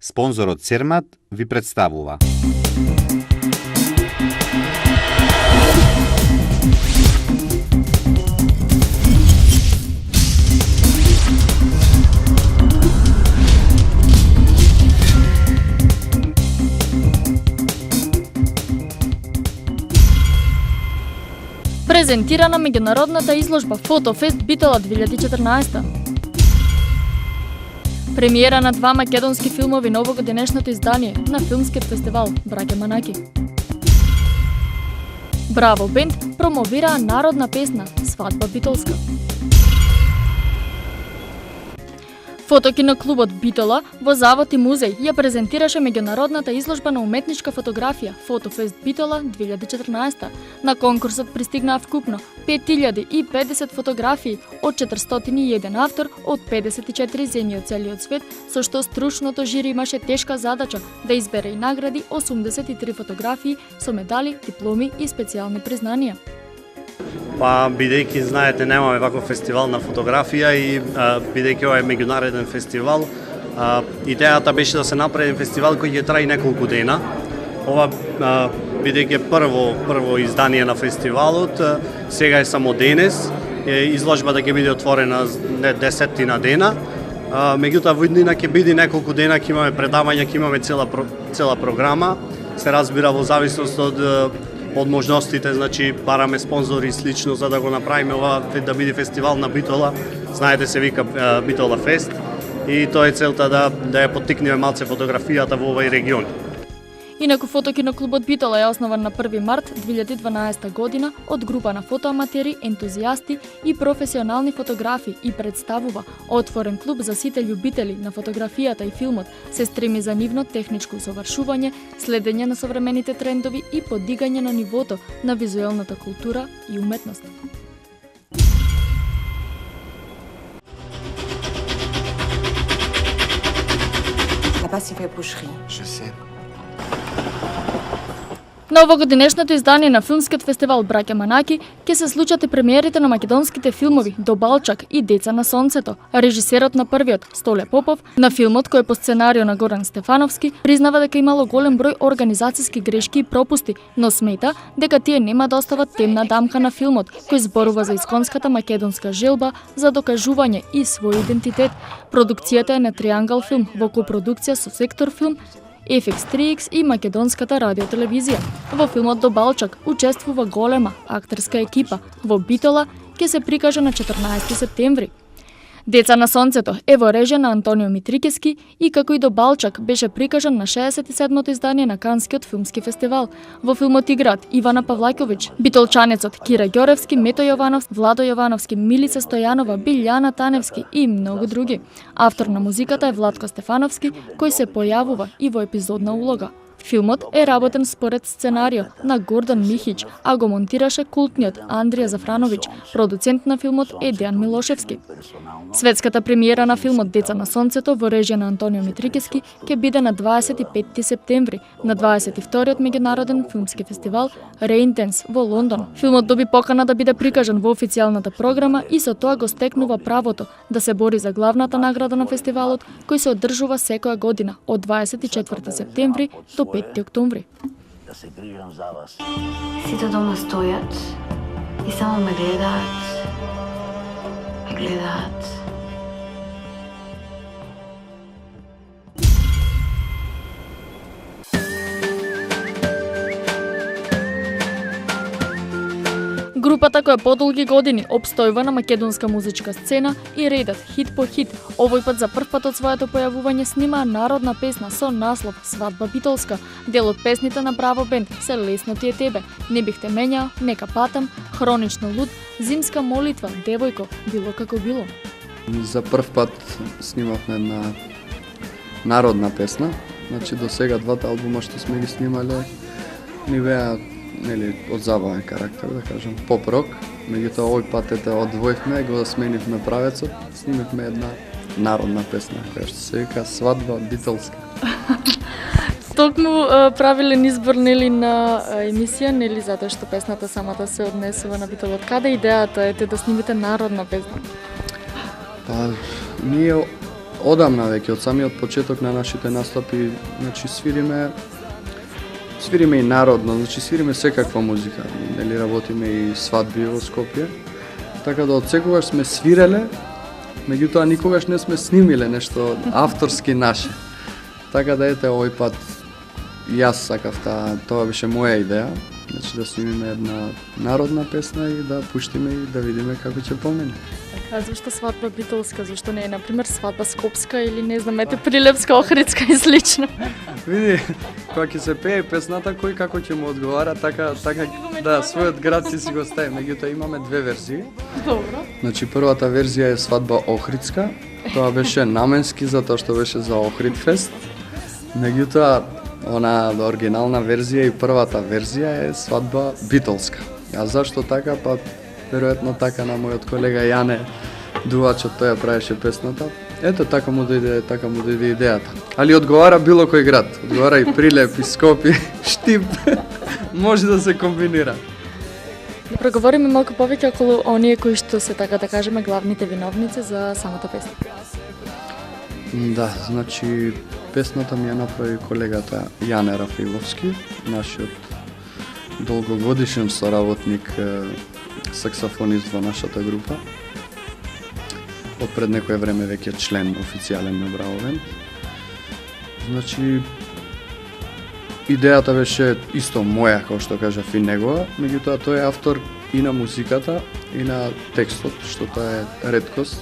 Спонзорот Цермат ви представува. Презентирана меѓународната изложба Фотофест Битола 2014. Премиера на 2 македонски филмови на овогодинешното издание на филмскиот фестивал Браќа Манаки. Браво бенд промовираа народна песна Свадба битолска. Фотокиноклубот Битола во Завод и музеј ја презентираше меѓународната изложба на уметничка фотографија Фотофест Битола 2014. На конкурсот пристигнаа вкупно 5050 фотографии од 401 автор од 54 земји од целиот свет, со што стручното жири имаше тешка задача да избере и награди 83 фотографии со медали, дипломи и специјални признанија. Па, бидејќи, знаете, немаме ваков фестивал на фотографија и бидејќи ова е меѓународен фестивал, идејата беше да се направи фестивал кој ќе трае неколку дена. Ова, бидејќи е прво издание на фестивалот, сега е само денес, изложбата ќе биде отворена не 10 дена, меѓутоа во иднина ќе биде неколку дена, ќе имаме предавања, ќе имаме цела програма, се разбира во зависност од можностите, значи бараме спонзори и слично за да го направиме ова да биде фестивал на Битола. Знаете, се вика Битола Фест и тоа е целта да ја поттикнеме малце фотографијата во овој регион. Инаку Фотокиноклубот Битола е основан на 1 март 2012 година од група на фотоаматери, ентузијасти и професионални фотографи и представува отворен клуб за сите љубители на фотографијата и филмот, се стреми за нивно техничко усовршување, следење на современите трендови и подигање на нивото на визуелната култура и уметност. Là-bas, c'est fait boucherie. Je sais. На овогодинешното издание на филмскиот фестивал Браќа Манаки ќе се случат и премиерите на македонските филмови До Балчак и Деца на сонцето. Режисерот на првиот, Столе Попов, на филмот кој е по сценарио на Горан Стефановски, признава дека имало голем број организацијски грешки и пропусти, но смета дека тие нема да остават темна дамка на филмот, кој зборува за исконската македонска желба за докажување и свој идентитет. Продукцијата е на Триангл филм во копродукција со Сектор филм, FX3X и Македонската радиотелевизија. Во филмот До Балчак учествува голема актерска екипа. Во Битола ќе се прикаже на 14 септември. Деца на сонцето е во режија на Антонио Митрикески и како и До Балчак беше прикажан на 67-то издание на Канскиот филмски фестивал. Во филмот играат Ивана Павлаковиќ, битолчанецот Кира Ѓоревски, Мето Јовановски, Владо Јовановски, Милица Стојанова, Билјана Таневски и многу други. Автор на музиката е Владко Стефановски, кој се појавува и во епизодна улога. Филмот е работен според сценарио на Гордан Михиќ, а го монтираше култниот Андрија Зафрановиќ. Продуцент на филмот е Дејан Милошевски. Светската премиера на филмот Деца на сонцето во режија на Антонио Митрикески ќе биде на 25 септември на 22-тиот меѓународен филмски фестивал Реинтенс во Лондон. Филмот доби покана да биде прикажан во официјалната програма и со тоа го стекнува правото да се бори за главната награда на фестивалот, кој се одржува секоја година од 24 септември до 5 октомври. Сите дома стојат и само ме гледаат. Ме гледаат. Групата која подолги години обстојува на македонска музичка сцена и редат хит по хит, овој пат за прв пат од своето појавување снимаа народна песна со наслов Свадба битолска. Дел од песните на Браво бенд се Лесно ти е тебе, Не бих те менјао, Нека патам, Хронично луд, Зимска молитва, Девојко, Било како било. За прв пат снимавме една народна песна. Значи до сега двата албума што сме ги снимале ни беа од забавен карактер, да кажем, поп-рок. Меѓутоа овој пат одвоивме, го сменивме правецот, снимивме една народна песна, која што се вика Свадба битолска. Токму правилен избор нели на емисија, нели затоа што песната самата се однесува на Битолот. Каде идејата е да снимите народна песна? Па ние одамна веќе, од самиот почеток на нашите настапи, значи свириме и народно, значи свириме секаква музика, нели работиме и свадби во Скопје. Така да од секогаш сме свиреле, меѓутоа никогаш не сме снимиле нешто авторски наше. Така да ете овој пат јас сакав тоа беше моја идеја, значи да снимиме една народна песна и да пуштиме и да видиме како ќе помине. Така, зашто свадба битолска, зашто не е, например, свадба скопска или не знам, ете Прилепска, Охридска и слично? Види, кога ќе се пее песната, кој како ќе му одговара, така да, својот град си го стави. Меѓутоа имаме две верзии. Добро. Значи првата верзија е свадба Охридска, тоа беше наменски затоа што беше за Охридфест. Меѓутоа, она оригинална верзија и првата верзија е свадба битолска. А зашто така? Па веројатно така на мојот колега Јане, дувачот, тој ја правеше песната. Ето така му дојде идејата. Али одговара било кој град. Одговара и Прилеп, и Скопје, Штип. Може да се комбинира. Да проговориме малку повеќе околу оние кои што се, така да кажеме, главните виновници за самата песна. Да, значи песната ми ја направи колегата Јане Рафиловски, нашиот долгогодишен соработник, саксофонист во нашата група. Од пред некое време веќе член официјален на Браво Бенд. Значи идејата беше исто моја, како што кажав, и негова, меѓутоа тој е автор и на музиката и на текстот, што тоа е реткост.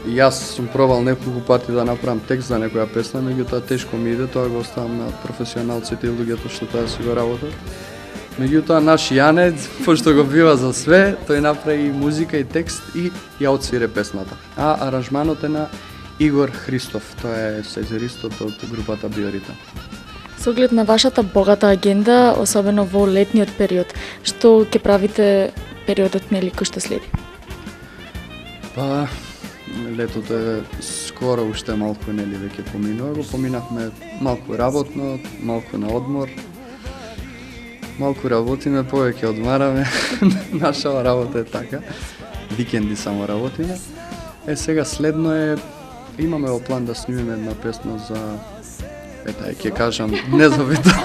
Јас сум пробал неколку пати да направам текст за некоја песна, меѓутоа тешко ми иде, тоа го оставам на професионалците и луѓето што тоа си го работат. Меѓутоа наш Јане, пошто го бива за све, тој направи и музика и текст и ја отсвире песната. А аранжманот е на Игор Христов, тоа е сезеристот од групата Биоритам. Со оглед на вашата богата агенда, особено во летниот период, што ќе правите периодот нели кој што следи? Па летото е скоро уште малку нели веќе поминува, го поминавме малку работно, малку на одмор. Малку работиме, повеќе одмараме. Наша работа е така. Викенди само работиме. Сега следно е, имаме во план да снимиме една песна за, ќе кажам, не за битол,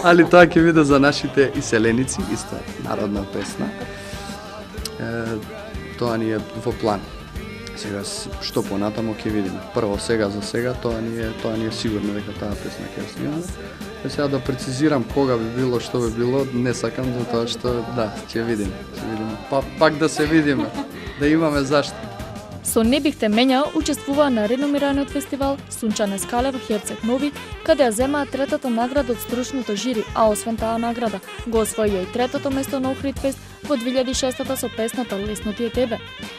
али тоа ќе биде за нашите иселеници, исто народна песна. Тоа ни е во план. Сега што понатамо ќе видиме. Прво сега за сега тоа ни е сигурно дека таа песна ќе ја снимаме. Сега да прецизирам кога би било, што би било, не сакам затоа што да, ќе видиме. Пак да се видиме, да имаме зашто. Со Не бихте менјал учествуваа на реномираниот фестивал Сунчане скале во Херцег Нови, каде ја земаа третата награда од стручното жири, а освен таа награда, го освоија и третото место на Охридфест во 2006 со песната Лесно ти е тебе.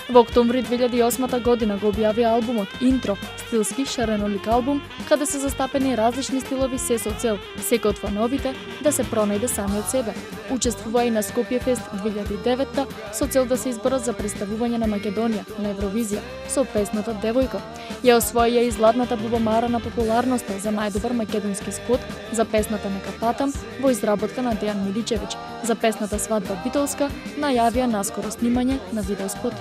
Во октомври 2008 година го објавија албумот Интро, стилски шаренолик албум, каде се застапени различни стилови се со цел секој од фановите да се пронајде самиот себе. Учествува и на Скопје Фест 2009 со цел да се изборат за представување на Македонија на Евровизија со песната Девојка. Ја освоија и златната бубамара на популарноста за најдобар македонски спот за песната Нека патам во изработка на Дејан Миличевиќ. За песната Свадба битолска најавија наскоро снимање на видеоспот.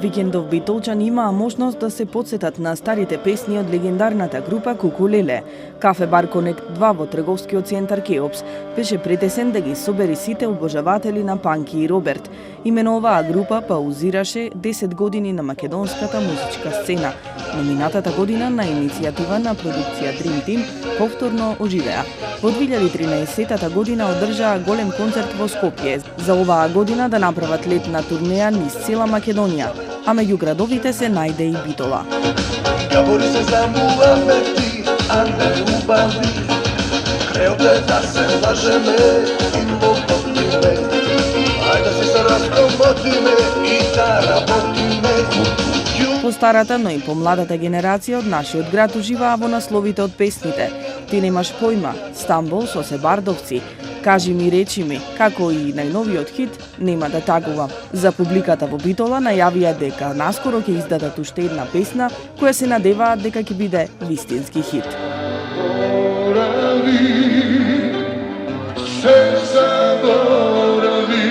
Викендов битолчани имаа можност да се потсетат на старите песни од легендарната група Кукулеле. Кафе бар Конект 2 во трговскиот центар Кеопс беше претесен да ги собери сите обожаватели на Панки и Роберт. Имено оваа група паузираше 10 години на македонската музичка сцена, но минатата година на иницијатива на продукција Dream Team повторно оживеа. Во 2013 година одржаа голем концерт во Скопје, за оваа година да направат летна турнеја низ цела Македонија, а меѓу градовите се најде и Битола. Говори се за муавети, а не убави. Креоте да се лажеме и лопотиме. Ајде си се раскомотиме и да работиме. По старата, но и по младата генерација од нашиот град уживаа во насловите од песните. Ти немаш појма, Стамбул со се бардовци, Кажи ми, речи ми, како и најновиот хит, нема да тагува. За публиката во Битола најавија дека наскоро ќе издадат уште една песна, која се надеваат дека ќе биде вистински хит. Se zaboravi,